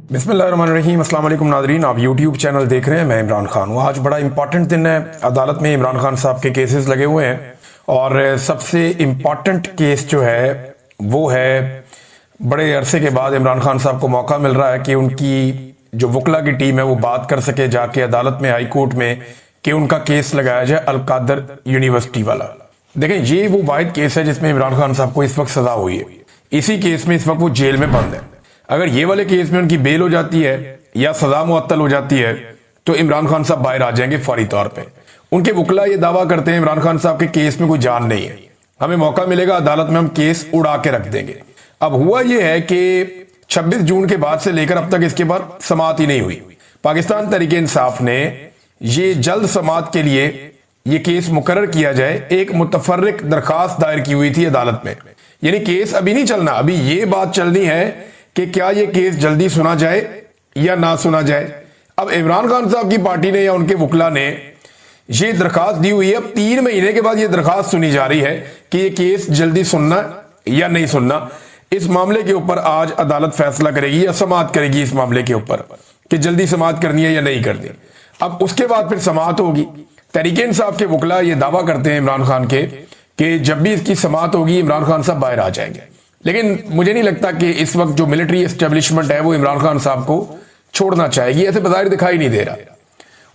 बिस्मिल्लाहिर्रहमानिर्रहीम। अस्सलाम वालेकुम नाज़रीन, आप यूट्यूब चैनल देख रहे हैं। मैं इमरान खान हूँ। आज बड़ा इंपॉर्टेंट दिन है। अदालत में इमरान खान साहब के केसेस लगे हुए हैं और सबसे इम्पॉर्टेंट केस जो है वो है, बड़े अरसे के बाद इमरान खान साहब को मौका मिल रहा है कि उनकी जो वकला की टीम है वो बात कर सके जाके अदालत में, हाई कोर्ट में, कि उनका केस लगाया जाए अलकादर यूनिवर्सिटी वाला। देखें, ये वो वाहिद केस है जिसमें इमरान खान साहब को इस वक्त सजा हुई है। इसी केस में इस वक्त वो जेल में बंद है। अगर ये वाले केस में उनकी बेल हो जाती है या सजा मुअत्तल हो जाती है तो इमरान खान साहब बाहर आ जाएंगे फौरी तौर पे। उनके वकला ये दावा करते हैं इमरान खान साहब के केस में कोई जान नहीं है, हमें मौका मिलेगा अदालत में, हम केस उड़ा के रख देंगे। अब हुआ यह है कि 26 जून के बाद से लेकर अब तक इसके बाद समाअत ही नहीं हुई। पाकिस्तान तहरीके इंसाफ ने ये जल्द समाअत के लिए ये केस मुकर्रर किया जाए एक मुतफर्रिक दरखास्त दायर की हुई थी अदालत में। यानी केस अभी नहीं चलना, अभी ये बात चलनी है कि क्या ये केस जल्दी सुना जाए या ना सुना जाए। अब इमरान खान साहब की पार्टी ने या उनके वकला ने ये दरखास्त दी हुई है। अब 3 महीने के बाद ये दरखास्त सुनी जा रही है कि ये केस जल्दी सुनना या नहीं सुनना। इस मामले के ऊपर आज अदालत फैसला करेगी या समाअत करेगी इस मामले के ऊपर कि जल्दी समाअत करनी है या नहीं करनी। अब उसके बाद फिर समाअत होगी। तहरीके इंसाफ के वकला ये दावा करते हैं इमरान खान के कि जब भी इसकी समाअत होगी इमरान खान साहब बाहर आ जाएंगे। लेकिन मुझे नहीं लगता कि इस वक्त जो मिलिट्री एस्टेब्लिशमेंट है वो इमरान खान साहब को छोड़ना चाहेगी, ऐसे बाहर दिखाई नहीं दे रहा।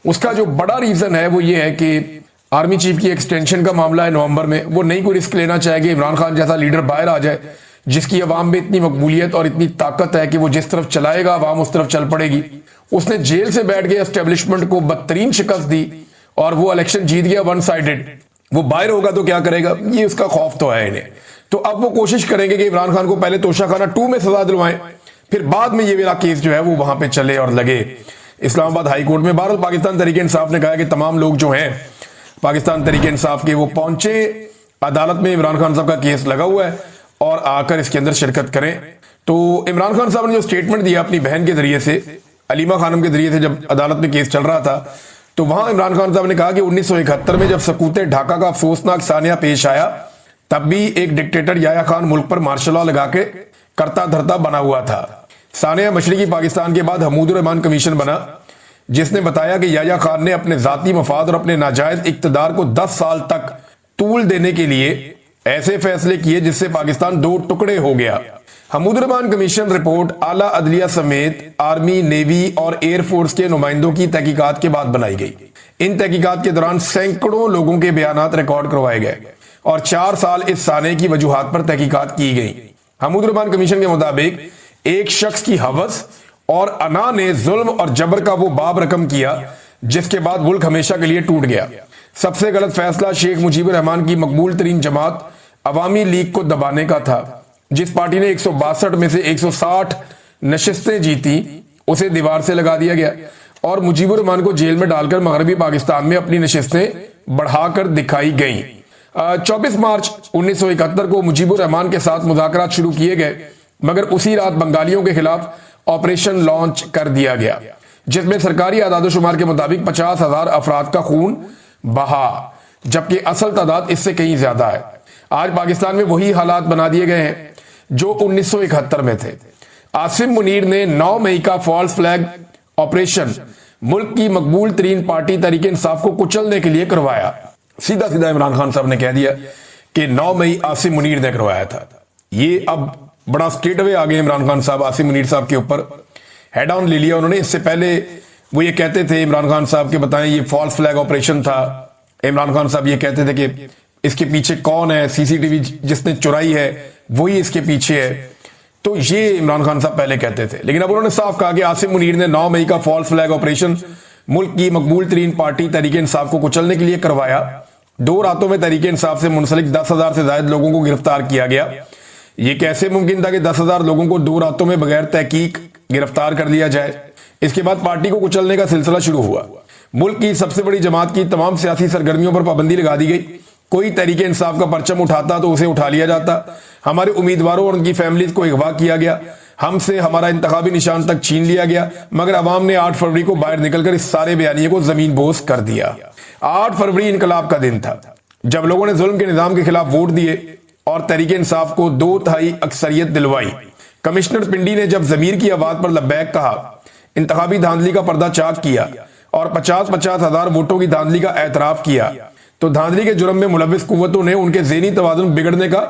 उसका जो बड़ा रीजन है वो ये है कि आर्मी चीफ की एक्सटेंशन का मामला है नवंबर में, वो नहीं कोई रिस्क लेना चाहेगी इमरान खान जैसा लीडर बाहर आ जाए जिसकी अवाम में इतनी मकबूलियत और इतनी ताकत है कि वो जिस तरफ चलाएगा अवाम उस तरफ चल पड़ेगी। उसने जेल से बैठ के एस्टेब्लिशमेंट को बदतरीन शिकस्त दी और वो इलेक्शन जीत गया वन साइडेड। वो बाहर होगा तो क्या करेगा, ये उसका खौफ तो है इन्हें। तो अब वो कोशिश करेंगे कि इमरान खान को पहले तोशाखाना 2 में सजा दिलवाएं, फिर बाद में ये वाला केस जो है वो वहां पे चले और लगे इस्लामाबाद हाई कोर्ट में। बहरहाल पाकिस्तान तहरीके इंसाफ ने कहा कि तमाम लोग जो हैं पाकिस्तान तहरीके इंसाफ के वो पहुंचे अदालत में, इमरान खान साहब का केस लगा हुआ है और आकर इसके अंदर शिरकत करें। तो इमरान खान साहब ने जो स्टेटमेंट दिया अपनी बहन के जरिए से, अलीमा खानम के जरिए से, जब अदालत में केस चल रहा था तो वहां इमरान खान साहब ने कहा कि 1971 में जब सकूते ढाका का अफसोसनाक सानिया पेश आया तब भी एक डिक्टेटर याया खान मुल्क पर मार्शल लॉ लगा के करता धरता बना हुआ था। सानिया मशरकी पाकिस्तान के बाद हमूदुर रहमान कमीशन बना जिसने बताया कि याया खान ने अपने जाती मफाद और अपने नाजायज इक्तदार को 10 साल तक तूल देने के लिए ऐसे फैसले किए जिससे पाकिस्तान 2 टुकड़े हो गया। हमूदुर रहमान कमीशन रिपोर्ट आला अदलिया समेत आर्मी, नेवी और एयरफोर्स के नुमाइंदों की तहकीकात के बाद बनाई गई। इन तहकीकात के दौरान सैकड़ों लोगों के बयानात रिकॉर्ड करवाए गए और 4 साल इस साने की वजूहात पर तहकीकात की गई। हमूदुर रहमान कमीशन के मुताबिक एक शख्स की हवस और अना ने जुल्म और जबर का वो बाब रकम किया जिसके बाद मुल्क हमेशा के लिए टूट गया। सबसे गलत फैसला शेख मुजीबुर रहमान की मकबूल तरीन जमात अवामी लीग को दबाने का था। जिस पार्टी ने 162 में से 160 नशिस्तें जीती उसे दीवार से लगा दिया गया और मुजीबुर रहमान को जेल में डालकर मगरबी पाकिस्तान में अपनी नशिस्तें बढ़ाकर दिखाई गई। 24 मार्च 1971 को मुजीबुर रहमान के साथ मुज़ाकरात शुरू किए गए मगर उसी रात बंगालियों के खिलाफ ऑपरेशन लॉन्च कर दिया गया जिसमें सरकारी आदादोशुमार के मुताबिक 50,000 अफराद का खून बहा, जबकि असल तादाद इससे कहीं ज्यादा है। आज पाकिस्तान में वही हालात बना दिए गए हैं जो 1971 में थे। आसिम मुनीर ने 9 मई का फॉल्स फ्लैग ऑपरेशन मुल्क की मकबूल तरीन पार्टी तहरीके इंसाफ को कुचलने के लिए करवाया। सीधा सीधा इमरान खान साहब ने कह दिया कि 9 मई आसिम मुनीर ने करवाया था। ये अब बड़ा स्ट्रेट अवे आ गए इमरान खान साहब आसिम मुनीर साहब के ऊपर, हेड ऑन ले लिया उन्होंने। इससे पहले वो ये कहते थे इमरान खान साहब के, बताएं ये फॉल्स फ्लैग ऑपरेशन था। इमरान खान साहब ये कहते थे कि इसके पीछे कौन है, सीसीटीवी जिसने चुराई है वही इसके पीछे है। तो ये इमरान खान साहब पहले कहते थे, लेकिन अब उन्होंने साफ कहा कि आसिम मुनीर ने 9 मई का फॉल्स फ्लैग ऑपरेशन मुल्क की मकबूल तरीन पार्टी तहरीके इंसाफ को कुचलने के लिए करवाया। 2 रातों में तहरीके इंसाफ से मुंसलिक 10,000 से ज्यादा लोगों को गिरफ्तार किया गया। ये कैसे मुमकिन था कि 10,000 लोगों को 2 रातों में बगैर तहकीक गिरफ्तार कर लिया जाए। इसके बाद पार्टी को कुचलने का सिलसिला शुरू हुआ। मुल्क की सबसे बड़ी जमात की तमाम सियासी सरगर्मियों पर पाबंदी लगा दी गई। कोई तहरीके इंसाफ का परचम उठाता तो उसे उठा लिया जाता। हमारे उम्मीदवारों और उनकी फैमिलीज को अगवा किया गया, हमसे हमारा इंतखाबी निशान तक छीन लिया गया। मगर अवाम ने 8 फरवरी को बाहर निकलकर इस सारे बयानिए को जमीन बोस कर दिया। 8 फरवरी इनकलाब का दिन था जब लोगों ने जुल्म के निजाम के खिलाफ वोट दिए और तहरीके इंसाफ को 2/3 अक्सरियत दिलवाई। कमिश्नर पिंडी ने जब जमीर की आवाज पर लब्बैक कहा, इंतखाबी धांधली का पर्दा चाक किया और 50-50 हजार वोटों की धांधली का एतराफ किया, तो धांधली के जुर्म में मुलविस कुव्वतों ने उनके ज़हनी तवाज़ुन बिगड़ने का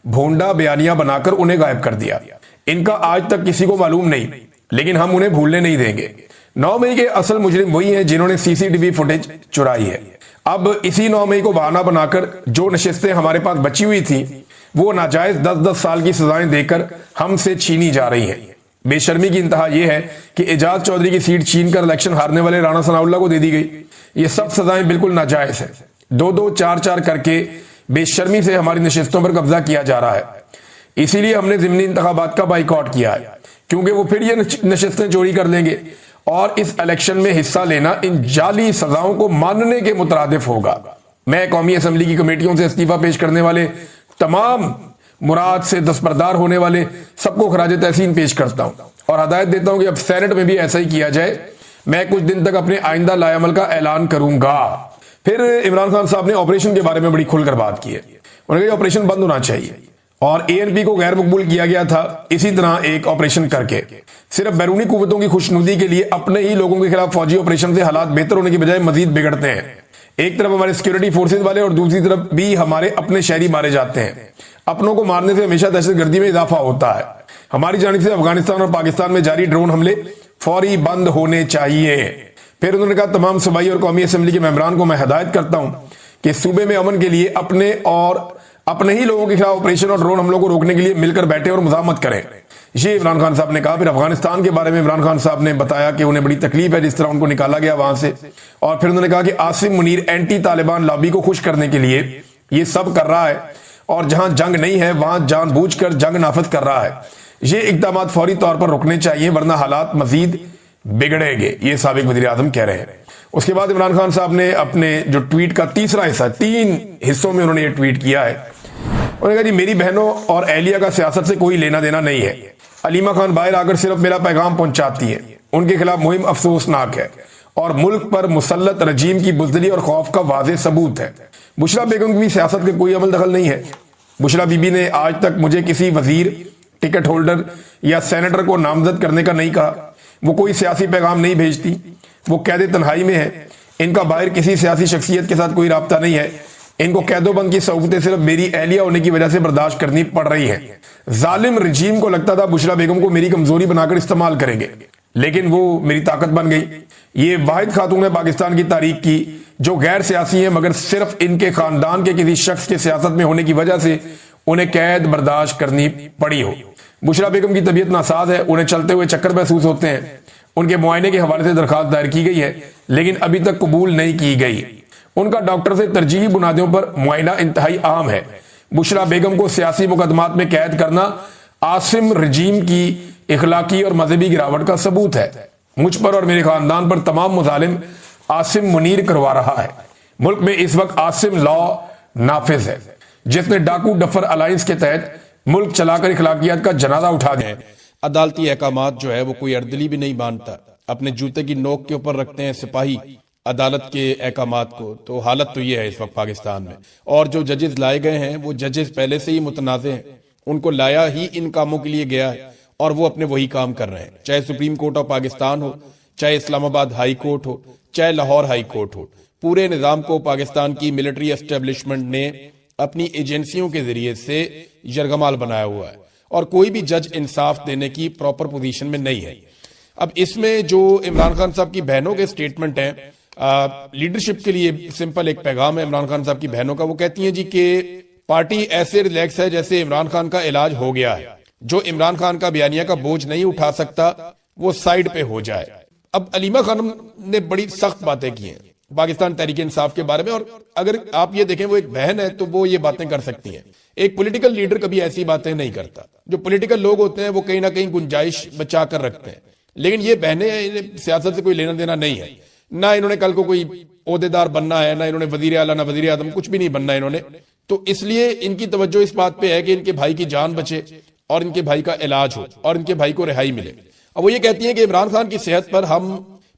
भोंडा बयानिया बनाकर उन्हें गायब कर दिया। इनका आज तक किसी को मालूम नहीं, लेकिन हम उन्हें भूलने नहीं देंगे। 9 मई के असल मुजरिम वही हैं जिन्होंने सीसीटीवी फुटेज चुराई है। अब इसी 9 मई को बहाना बनाकर जो नशिस्तें हमारे पास बची हुई थी वो नाजायज 10-10 साल की सजाएं देकर हमसे छीनी जा रही हैं। बेशर्मी की इंतहा यह है कि एजाज चौधरी की सीट छीन कर इलेक्शन हारने वाले राणा सनाउल्लाह को दे दी गई। ये सब सजाएं बिल्कुल नाजायज है। 2-2, 4-4 करके बेशर्मी से हमारी नशिस्तों पर कब्जा किया जा रहा है। इसीलिए हमने ज़िमनी इंतखाबात का बाइकआउट किया है, क्योंकि वो फिर ये नशिस्तें चोरी कर लेंगे और इस इलेक्शन में हिस्सा लेना इन जाली सजाओं को मानने के मुतरादिफ होगा। मैं कौमी असम्बली की कमेटियों से इस्तीफा पेश करने वाले तमाम मुराद से दस्तबरदार होने वाले सबको खराज तहसीन पेश करता हूं और हदायत देता हूं कि अब सेनेट में भी ऐसा ही किया जाए। मैं कुछ दिन तक अपने आइंदा लायामल का ऐलान करूंगा। फिर इमरान खान साहब ने ऑपरेशन के बारे में बड़ी खुलकर बात की है। उन्होंने कहा ऑपरेशन बंद होना चाहिए और एएनपी को गैर मकबूल किया गया था इसी तरह एक ऑपरेशन करके सिर्फ बैरूनी कुव्वतों की खुशनुदी के लिए अपने ही लोगों के खिलाफ फौजी ऑपरेशन से हालात बेहतर होने की बजाय मजीद बिगड़ते हैं। एक तरफ हमारे सिक्योरिटी फोर्सेज वाले और दूसरी तरफ भी हमारे अपने शहरी मारे जाते हैं। अपनों को मारने से हमेशा दहशतगर्दी में इजाफा होता है। हमारी जानिब से अफगानिस्तान और पाकिस्तान में जारी ड्रोन हमले फौरी बंद होने चाहिए। फिर उन्होंने कहा तमाम सूबाई और कौमी असम्बली के मेंबरान को मैं हदायत करता हूं कि सूबे में अमन के लिए अपने और अपने ही लोगों के खिलाफ ऑपरेशन और ड्रोन हमलों को रोकने के लिए मिलकर बैठे और मुजामत करें। ये इमरान खान साहब ने कहा। फिर अफगानिस्तान के बारे में इमरान खान साहब ने बताया कि उन्हें बड़ी तकलीफ है जिस तरह उनको निकाला गया वहां से, और फिर उन्होंने कहा कि आसिम मुनीर एंटी तालिबान लॉबी को खुश करने के लिए ये सब कर रहा है और जहां जंग नहीं है वहां जानबूझकर जंग नाफिज कर रहा है। ये इकदाम फौरी तौर पर रुकने चाहिए वरना हालात मजीद बिगड़ेंगे, ये साबिक वज़ीर आज़म कह रहे हैं। उसके बाद इमरान खान साहब ने अपने जो ट्वीट का तीसरा हिस्सा, 3 हिस्सों में उन्होंने ये ट्वीट किया है। उन्होंने कहा जी मेरी बहनों और अहलिया का सियासत से कोई लेना देना नहीं है। अलीमा खान बाहर आकर सिर्फ मेरा पैगाम पहुंचाती है। उनके खिलाफ मुहिम अफसोसनाक है और मुल्क पर मुसल्लत रजीम की बुज़दिली और खौफ का वाज़ेह सबूत है। बुशरा बेगम की भी सियासत का कोई अमल दखल नहीं है। बुशरा बीबी ने आज तक मुझे किसी वजीर, टिकट होल्डर या सेनेटर को नामजद करने का नहीं कहा। वो कोई सियासी पैगाम नहीं भेजती। वो कैद तन्हाई में है। इनका बाहर किसी सियासी शख्सियत के साथ कोई राब्ता नहीं है। इनको कैदोबंद की सऊकतें सिर्फ मेरी अहलिया होने की वजह से बर्दाश्त करनी पड़ रही है। जालिम रजीम को लगता था बुशरा बेगम को मेरी कमजोरी बनाकर इस्तेमाल करेंगे, लेकिन वो मेरी ताकत बन गई। ये वाहिद खातून है पाकिस्तान की तारीख की जो गैर सियासी है, मगर सिर्फ इनके खानदान के किसी शख्स के सियासत में होने की वजह से उन्हें कैद बर्दाश्त करनी पड़ी हो। बुशरा बेगम की तबीयत नासाज है। उन्हें चलते हुए चक्कर महसूस होते हैं। उनके मुआयने के हवाले से दरखास्त दायर की गई है, लेकिन अभी तक कबूल नहीं की गई। उनका डॉक्टर से तरजीही बुनियादों पर मुआयना इंतहाई अहम है। बुशरा बेगम को सियासी मुकदमात में कैद करना आसिम रजीम की इखलाकी और मजहबी गिरावट का सबूत है। मुझ पर और मेरे खानदान पर तमाम मुजालिम आसिम मुनीर करवा रहा है। मुल्क में इस वक्त आसिम लॉ नाफिज है, जिसने डाकू डफर अलायंस के तहत मुल्क चलाकर इखलाकियात का जनाजा उठा दिया। अदालती अहकामात जो है वो कोई अर्दली भी नहीं मानता। अपने जूते की नोक के ऊपर रखते हैं सिपाही अदालत के अहकामात को। तो हालत तो ये है इस वक्त पाकिस्तान में। और जो जजेस लाए गए हैं वो जजेस पहले से ही मुतनाज़े हैं। उनको लाया ही इन कामों के लिए गया है और वो अपने वही काम कर रहे हैं, चाहे सुप्रीम कोर्ट ऑफ पाकिस्तान हो, चाहे इस्लामाबाद हाई कोर्ट हो, चाहे लाहौर हाई कोर्ट हो। पूरे निज़ाम को पाकिस्तान की मिलिट्री एस्टेब्लिशमेंट ने अपनी एजेंसियों के जरिए से यरगमाल बनाया हुआ है और कोई भी जज इंसाफ देने की प्रॉपर पोजीशन में नहीं है। अब इसमें जो इमरान खान साहब की बहनों के स्टेटमेंट हैं, लीडरशिप के लिए सिंपल एक पैगाम है इमरान खान साहब की बहनों का। वो कहती हैं जी कि पार्टी ऐसे रिलैक्स है जैसे इमरान खान का इलाज हो गया है। जो इमरान खान का बयानिया का बोझ नहीं उठा सकता वो साइड पे हो जाए। अब अलीमा खानम ने बड़ी सख्त बातें की हैं पाकिस्तान तहरीक इंसाफ के बारे में, और अगर आप ये देखें वो एक बहन है तो वो ये बातें कर सकती हैं। एक पॉलिटिकल लीडर कभी ऐसी बातें नहीं करता। जो पॉलिटिकल लोग होते हैं वो कहीं ना कहीं गुंजाइश बचा कर रखते हैं, लेकिन ये बहनें, इन्हें सियासत से कोई लेना देना नहीं है। ना इन्होंने कल को कोई ओहदेदार बनना है, ना इन्होंने वजीर आला, ना वजीर आजम, कुछ भी नहीं बनना है इन्होंने। तो इसलिए इनकी तवज्जो इस बात पे है कि इनके भाई की जान बचे और इनके भाई का इलाज हो और इनके भाई को रिहाई मिले। अब वो ये कहती हैं कि इमरान खान की सेहत पर हम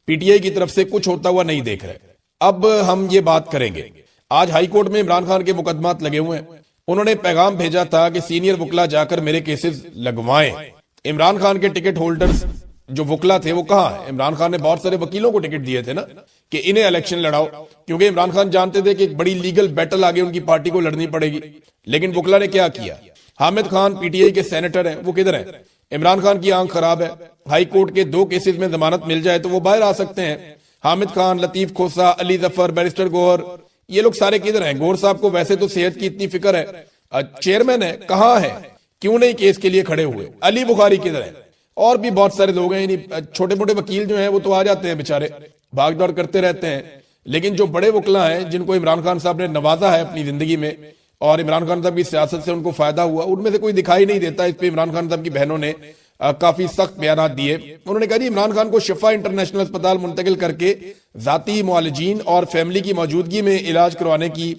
पीटीआई की तरफ से कुछ होता हुआ नहीं देख रहे। अब हम ये बात करेंगे। आज हाई कोर्ट में इमरान खान के मुकदमात लगे हुए हैं। उन्होंने पैगाम भेजा था कि सीनियर वकला जाकर मेरे केसेस लगवाएं, इमरान खान के टिकट होल्डर्स जो वकला थे वो कहाँ है? इमरान खान ने बहुत सारे वकीलों को टिकट दिए थे ना कि इन्हें इलेक्शन लड़ाओ, क्योंकि इमरान खान जानते थे कि एक बड़ी लीगल बैटल आगे उनकी पार्टी को लड़नी पड़ेगी। लेकिन वकला ने क्या किया? हामिद खान पीटीआई के सेनेटर हैं, वो किधर है? इमरान खान की आंख खराब है, हाई कोर्ट के 2 केसेस में जमानत मिल जाए तो वो बाहर आ सकते हैं। हामिद खान, लतीफ खोसा, अली जफर, बैरिस्टर गौहर, ये लोग सारे किधर हैं? गौहर साहब को वैसे तो सेहत की इतनी फिक्र है, चेयरमैन है, कहाँ है? क्यों नहीं केस के लिए खड़े हुए? अली बुखारी किधर है? और भी बहुत सारे लोग हैं। छोटे मोटे वकील जो हैं वो तो आ जाते हैं बेचारे, भाग दौड़ करते रहते हैं, लेकिन जो बड़े वकला हैं जिनको इमरान खान साहब ने नवाजा है अपनी जिंदगी में और इमरान खान साहब की सियासत से उनको फायदा हुआ, उनमें से कोई दिखाई नहीं देता। इस पे इमरान खान साहब की बहनों ने काफी सख्त बयान दिए। उन्होंने कहा जी इमरान खान को शिफा इंटरनेशनल अस्पताल मुंतकिल करके जाती मुआलिजीन और फैमिली की मौजूदगी में इलाज करवाने की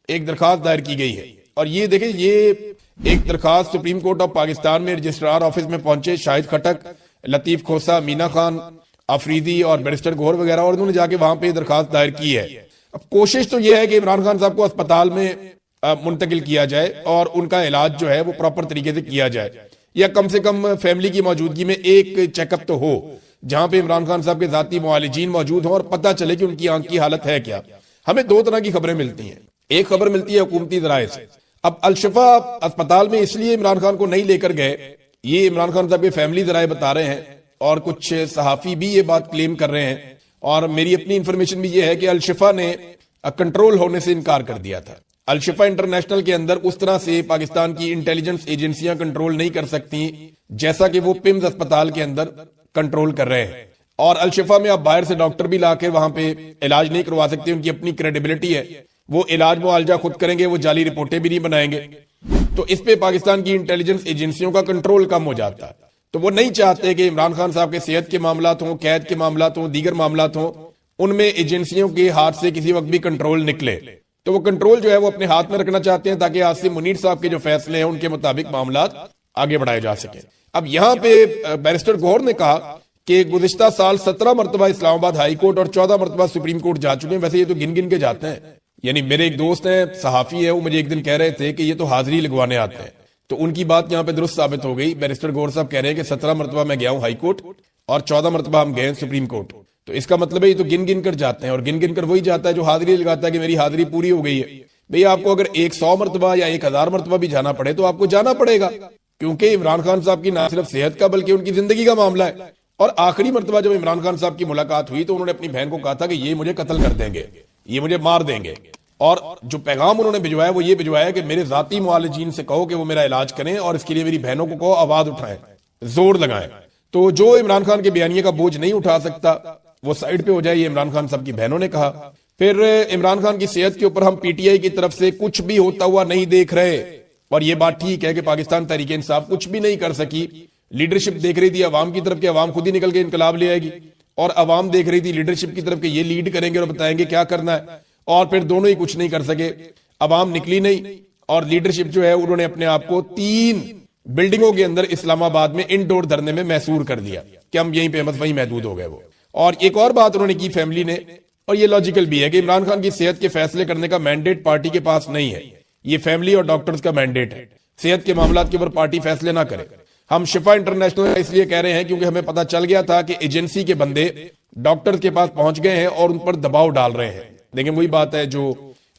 एक दरखास्त दायर की गई है। और ये देखें, ये एक दरखास्त सुप्रीम कोर्ट ऑफ पाकिस्तान में रजिस्ट्रार ऑफिस में पहुंचे शाहिद खटक, लतीफ खोसा, मीना खान, अफरीदी और बैरिस्टर गौहर वगैरह, और उन्होंने जाके वहां पे दरखास्त दायर की है। अब कोशिश तो यह है कि इमरान खान साहब को अस्पताल में मुंतकिल किया जाए और उनका इलाज जो है वो प्रॉपर तरीके से किया जाए, या कम से कम फैमिली की मौजूदगी में एक चेकअप तो हो जहां पे इमरान खान साहब के जाती मुआलिजीन मौजूद हों और पता चले कि उनकी आंख की हालत है क्या। हमें 2 तरह की खबरें मिलती हैं। एक खबर मिलती है हुकूमती जराए से। अब अलशिफा अस्पताल में इसलिए इमरान खान को नहीं लेकर गए, ये इमरान खान साहब के फैमिली जराए बता रहे हैं और कुछ सहाफी भी ये बात क्लेम कर रहे हैं, और मेरी अपनी इंफॉर्मेशन भी ये है कि अलशिफा ने कंट्रोल होने से इनकार कर दिया था। अलशिफा इंटरनेशनल के अंदर उस तरह से पाकिस्तान की इंटेलिजेंस एजेंसियां कंट्रोल नहीं कर सकती जैसा कि वो पिम्स अस्पताल के अंदर कंट्रोल कर रहे हैं। और अलशिफा में आप बाहर से डॉक्टर भी लाके वहां पे इलाज नहीं करवा सकते, उनकी अपनी क्रेडिबिलिटी है, वो इलाज मुआवजा खुद करेंगे, वो जाली रिपोर्टें भी नहीं बनाएंगे। तो इस पे पाकिस्तान की इंटेलिजेंस एजेंसियों का कंट्रोल कम हो जाता है। तो वो नहीं चाहते कि इमरान खान साहब के सेहत के मामलात हों, कैद के मामलात हों, दीगर मामलात हों, उनमें एजेंसियों के हाथ से किसी वक्त भी कंट्रोल निकले। तो वो कंट्रोल जो है वो अपने हाथ में रखना चाहते हैं ताकि आसिम मुनीर साहब के जो फैसले हैं उनके मुताबिक मामलात आगे बढ़ाए जा सके। अब यहाँ पे बैरिस्टर गौहर ने कहा कि गुज़िश्ता साल 17 मरतबा इस्लामाबाद हाई कोर्ट और 14 मरतबा सुप्रीम कोर्ट जा चुके हैं। वैसे ये तो गिन गिन के जाते हैं। यानी मेरे एक दोस्त हैं, सहाफी है, वो मुझे एक दिन कह रहे थे कि ये तो हाजिरी लगवाने आते हैं। तो उनकी बात यहाँ पे दुरुस्त साबित हो गई। बैरिस्टर गौहर साहब कह रहे हैं कि 17 मरतबा मैं गया हूँ हाई कोर्ट और 14 मरतबा हम गए सुप्रीम कोर्ट। तो इसका मतलब है ये तो गिन गिन कर जाते हैं, और गिन गिन कर वही जाता है जो हाजिरी लगाता है कि मेरी हाजिरी पूरी हो गई है। भैया आपको अगर 100 मरतबा या 1000 मरतबा भी जाना पड़े तो आपको जाना पड़ेगा, क्योंकि इमरान खान साहब की ना सिर्फ सेहत का बल्कि उनकी जिंदगी का मामला है। और आखिरी मरतबा जब इमरान खान साहब की मुलाकात हुई तो उन्होंने अपनी बहन को कहा था कि ये मुझे कत्ल कर देंगे, ये मुझे मार देंगे। और जो पैगाम उन्होंने भिजवाया वो ये भिजवाया कि मेरे जाती मुआलिजीन से कहो कि वो मेरा इलाज करें और इसके लिए मेरी बहनों को कहो आवाज उठाएं, जोर लगाएं। तो जो इमरान खान के बयानिए का बोझ नहीं उठा सकता वो साइड पे हो जाए, ये इमरान खान साहब की बहनों ने कहा। फिर इमरान खान की सेहत के ऊपर हम पीटीआई की तरफ से कुछ भी होता हुआ नहीं देख रहे, और ये बात ठीक है कि पाकिस्तान तहरीक इंसाफ कुछ भी नहीं कर सकी। लीडरशिप देख रही थी अवाम की तरफ कि अवाम खुद ही निकल के इनकलाब ले आएगी, और अवाम देख रही थी लीडरशिप की तरफ कि ये लीड करेंगे और बताएंगे क्या करना है, और फिर दोनों ही कुछ नहीं कर सके। अवाम निकली नहीं और लीडरशिप जो है उन्होंने अपने आप को 3 बिल्डिंगों के अंदर इस्लामाबाद में इंडोर धरने में महसूर कर दिया कि हम यहीं पे बस वहीं महदूद हो गए वो। और एक और बात उन्होंने की फैमिली ने, और ये लॉजिकल भी है, कि इमरान खान की सेहत के फैसले करने का मैंडेट पार्टी के पास नहीं है, ये फैमिली और डॉक्टर्स का मैंडेट है। सेहत के मामलात के ऊपर पार्टी फैसले ना करे। हम शिफा इंटरनेशनल इसलिए कह रहे हैं क्योंकि हमें पता चल गया था कि एजेंसी के बंदे डॉक्टर्स के पास पहुंच गए हैं और उन पर दबाव डाल रहे हैं। लेकिन वही बात है जो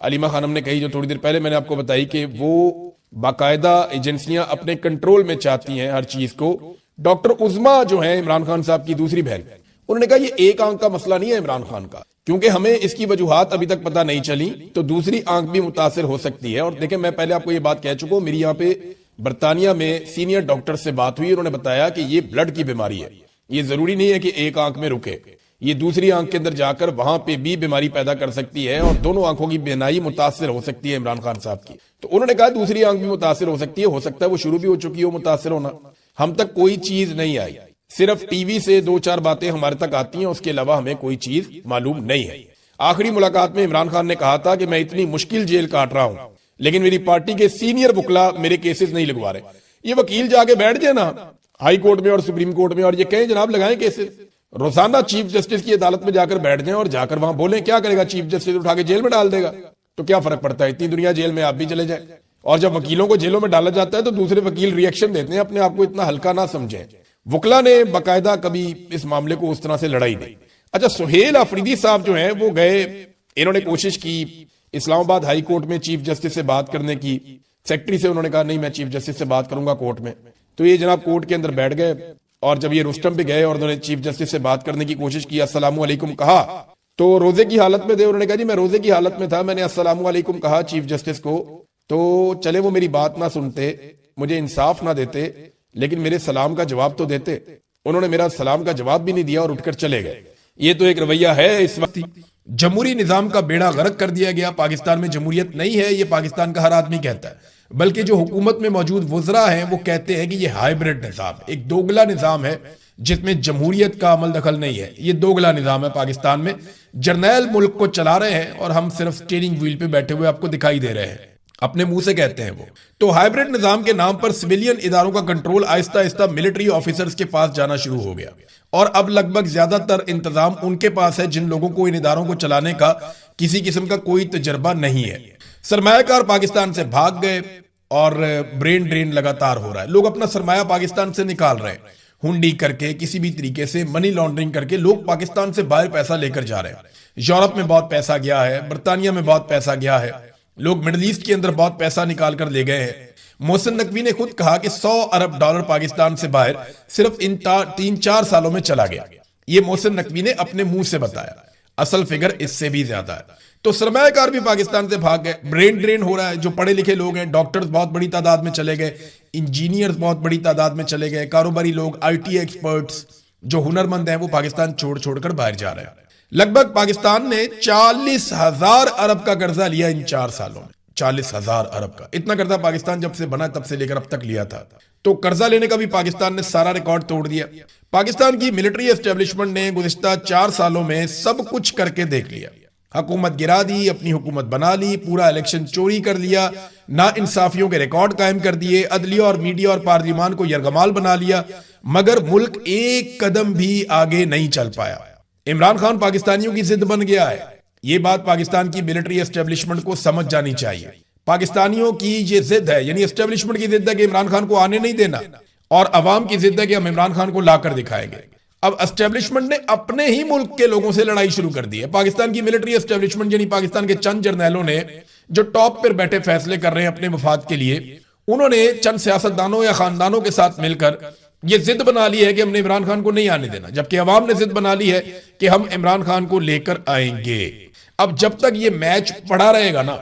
अलीमा खानम ने कही, जो थोड़ी देर पहले मैंने आपको बताई, कि वो बाकायदा एजेंसियां अपने कंट्रोल में चाहती हैं हर चीज को। डॉक्टर उज़मा जो है इमरान खान साहब की दूसरी बहन, उन्होंने कहा ये एक आंख का मसला नहीं है इमरान खान का, क्योंकि हमें इसकी वजूहात अभी तक पता नहीं चली, तो दूसरी आंख भी मुतासिर हो सकती है। और देखें, मैं पहले आपको ये बात कह चुका हूं, मेरी यहाँ पे बरतानिया में सीनियर डॉक्टर से बात हुई, उन्होंने बताया कि ये ब्लड की बीमारी है, ये जरूरी नहीं है कि एक आंख में रुके, ये दूसरी आंख के अंदर जाकर वहां पे भी बीमारी पैदा कर सकती है और दोनों आंखों की बीनाई मुतासिर हो सकती है इमरान खान साहब की। तो उन्होंने कहा दूसरी आंख भी मुतासिर हो सकती है, हो सकता है वो शुरू भी हो चुकी हो मुतासिर होना। हम तक कोई चीज नहीं आई, सिर्फ टीवी से 2-4 बातें हमारे तक आती हैं, उसके अलावा हमें कोई चीज मालूम नहीं है। आखिरी मुलाकात में इमरान खान ने कहा था कि मैं इतनी मुश्किल जेल काट रहा हूं, लेकिन मेरी पार्टी के सीनियर वकला मेरे केसेस नहीं लगवा रहे। ये वकील जाके बैठ जाए ना हाई कोर्ट में और सुप्रीम कोर्ट में और ये कहें जनाब लगाएं केसेस, रोजाना चीफ जस्टिस की अदालत में जाकर बैठ जाएं और जाकर वहां बोलें, क्या करेगा चीफ जस्टिस? उठा के जेल में डाल देगा, तो क्या फर्क पड़ता है? इतनी दुनिया जेल में आप भी चले जाए और जब वकीलों को जेलों में डाला जाता है तो दूसरे वकील रिएक्शन देते हैं, अपने आप को इतना हल्का ना समझें। वकला ने बाकायदा कभी इस मामले को उस तरह से लड़ाई नहीं। अच्छा, सुहेल अफरीदी साहब जो हैं वो गए, इन्होंने कोशिश की इस्लामाबाद हाई कोर्ट में चीफ जस्टिस से बात करने की। सेक्रेटरी से उन्होंने कहा नहीं, मैं चीफ जस्टिस से बात करूंगा कोर्ट में। तो ये जनाब कोर्ट के अंदर बैठ गए और जब ये रुस्तम पे गए और उन्होंने चीफ जस्टिस से बात करने की कोशिश की, अस्सलामु अलैकुम कहा, तो रोजे की हालत में थे। उन्होंने कहा जी मैं रोजे की हालत में था, मैंने अस्सलामु अलैकुम कहा चीफ जस्टिस को, तो चले वो मेरी बात ना सुनते, मुझे इंसाफ ना देते, लेकिन मेरे सलाम का जवाब तो देते। उन्होंने मेरा सलाम का जवाब भी नहीं दिया और उठकर चले गए। ये तो एक रवैया है इस वक्त। जमहूरी निजाम का बेड़ा गर्क कर दिया गया। पाकिस्तान में जमहूरियत नहीं है, ये पाकिस्तान का हर आदमी कहता है, बल्कि जो हुकूमत में मौजूद वुज़रा हैं वो कहते हैं कि ये हाइब्रिड निजाम, एक दोगला निजाम है जिसमें जमहूरियत का अमल दखल नहीं है। ये दोगला निजाम है पाकिस्तान में। जर्नैल मुल्क को चला रहे हैं और हम सिर्फ स्टीयरिंग व्हील पे बैठे हुए आपको दिखाई दे रहे हैं, अपने मुंह से कहते हैं वो। तो हाइब्रिड निजाम के नाम पर सिविलियन इदारों का control Aahista Aahista military officers के पास जाना शुरू हो गया और अब लगभग ज्यादातर इंतजाम उनके पास है जिन लोगों को इन इदारों को चलाने का किसी किस्म का कोई तजर्बा नहीं है। सरमायाकार पाकिस्तान से भाग गए और ब्रेन ड्रेन लगातार हो रहा है। लोग अपना सरमाया पाकिस्तान से निकाल रहे हैं, हुंडी करके, किसी भी तरीके से मनी लॉन्ड्रिंग करके लोग पाकिस्तान से बाहर पैसा लेकर जा रहे हैं। यूरोप में बहुत पैसा गया है, बर्तानिया में बहुत पैसा गया है, लोग मिडिल ईस्ट के अंदर बहुत पैसा निकाल कर ले गए हैं। मोहसिन नकवी ने खुद कहा कि $100 अरब पाकिस्तान से बाहर सिर्फ इन 3-4 सालों में चला गया। ये मोहसिन नकवी ने अपने मुंह से बताया, असल फिगर इससे भी ज्यादा है। तो सरमायाकार भी पाकिस्तान से भाग गए, ब्रेन ड्रेन हो रहा है। जो पढ़े लिखे लोग हैं, डॉक्टर्स बहुत बड़ी तादाद में चले गए, इंजीनियर्स बहुत बड़ी तादाद में चले गए, कारोबारी लोग, IT एक्सपर्ट्स जो हुनरमंद हैं वो पाकिस्तान छोड़ छोड़कर बाहर जा रहे हैं। लगभग पाकिस्तान ने 40,000 अरब का कर्जा लिया इन 4 सालों में। 40,000 अरब का, इतना कर्जा पाकिस्तान जब से बना तब से लेकर अब तक लिया था। तो कर्जा लेने का भी पाकिस्तान ने सारा रिकॉर्ड तोड़ दिया। पाकिस्तान की मिलिट्री एस्टेब्लिशमेंट ने गुज़िश्ता 4 सालों में सब कुछ करके देख लिया। हुकूमत गिरा दी, अपनी हुकूमत बना ली, पूरा इलेक्शन चोरी कर लिया, ना इंसाफियों के रिकॉर्ड कायम कर दिए, अदलिया और मीडिया और पार्लियामान को यरगमाल बना लिया, मगर मुल्क एक कदम भी आगे नहीं चल पाया। इमरान खान पाकिस्तानियों की जिद बन गया है। ये बात पाकिस्तान की मिलिट्री एस्टेब्लिशमेंट को समझ जानी चाहिए। पाकिस्तानियों की ये जिद है, यानी एस्टेब्लिशमेंट की जिद है कि इमरान खान को आने नहीं देना, और अवाम की जिद है कि हम इमरान खान को लाकर दिखाएंगे। अब एस्टेब्लिशमेंट ने अपने ही मुल्क के लोगों से लड़ाई शुरू कर दी है। पाकिस्तान की मिलिट्री एस्टेब्लिशमेंट यानी पाकिस्तान के चंद जर्नैलों ने जो टॉप पर बैठे फैसले कर रहे हैं अपने मफाद के लिए, उन्होंने चंद सियासतदानों या खानदानों के साथ मिलकर ये जिद बना ली है कि हमने इमरान खान को नहीं आने देना, जबकि अवाम ने जिद बना ली है कि हम इमरान खान को लेकर आएंगे। अब जब तक ये मैच पड़ा रहेगा ना,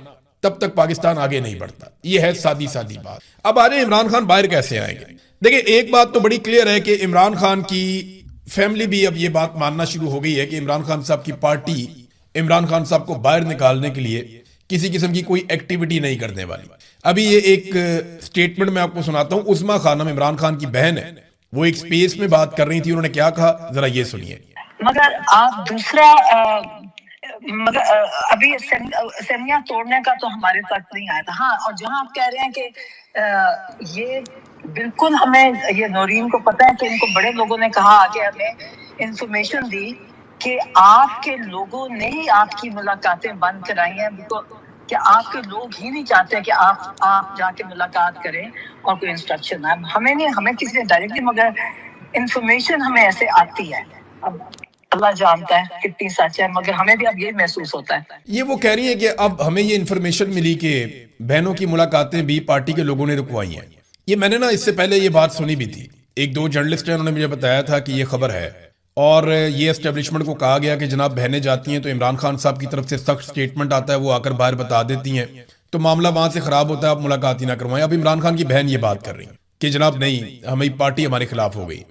तब तक पाकिस्तान आगे नहीं बढ़ता। ये है सादी सादी बात। अब आ जाए इमरान खान बाहर कैसे आएंगे। देखिए, एक बात तो बड़ी क्लियर है कि इमरान खान की फैमिली भी अब ये बात मानना शुरू हो गई है कि इमरान खान साहब की पार्टी इमरान खान साहब को बाहर निकालने के लिए किसी किस्म की कोई एक्टिविटी नहीं करने वाली। अभी ये एक स्टेटमेंट मैं आपको सुनाता हूं। उस्मा खानम इमरान खान की बहन है, वो एक स्पेस में बात कर रही थी। उन्होंने क्या कहा, जरा ये सुनिए। मगर आप दूसरा अभी सरिया तोड़ने का तो हमारे तक नहीं आया था। हाँ, और जहां आप कह रहे हैं कि ये बिल्कुल हमें, ये नौरीन को पता है कि इनको बड़े लोगों ने कहा कि हमें इंफॉर्मेशन दी कि आपके लोगों ने ही आपकी मुलाकातें बंद कराई हैं, कि आपके लोग ही नहीं चाहते कि आप जाके मुलाकात करें और कोई इंस्ट्रक्शन है। हमें नहीं, हमें किसी ने डायरेक्टली, मगर इंफॉर्मेशन हमें ऐसे आती है। अब अल्लाह जानता है कितनी सच है, मगर हमें भी अब ये महसूस होता है। ये वो कह रही है कि अब हमें ये इंफॉर्मेशन मिली कि बहनों की मुलाकातें भी पार्टी के लोगों ने रुकवाई हैं। ये मैंने ना इससे पहले ये बात सुनी भी थी। 1-2 जर्नलिस्ट हैं, उन्होंने मुझे बताया था कि ये खबर है, और ये एस्टेब्लिशमेंट को कहा गया कि जनाब बहनें जाती हैं तो इमरान खान साहब की तरफ से सख्त स्टेटमेंट आता है, वो आकर बाहर बता देती हैं, तो मामला वहां से खराब होता है, आप मुलाकात ही ना करवाएं। अब इमरान खान की बहन ये बात कर रही है कि जनाब नहीं, हमारी पार्टी हमारे खिलाफ हो गई।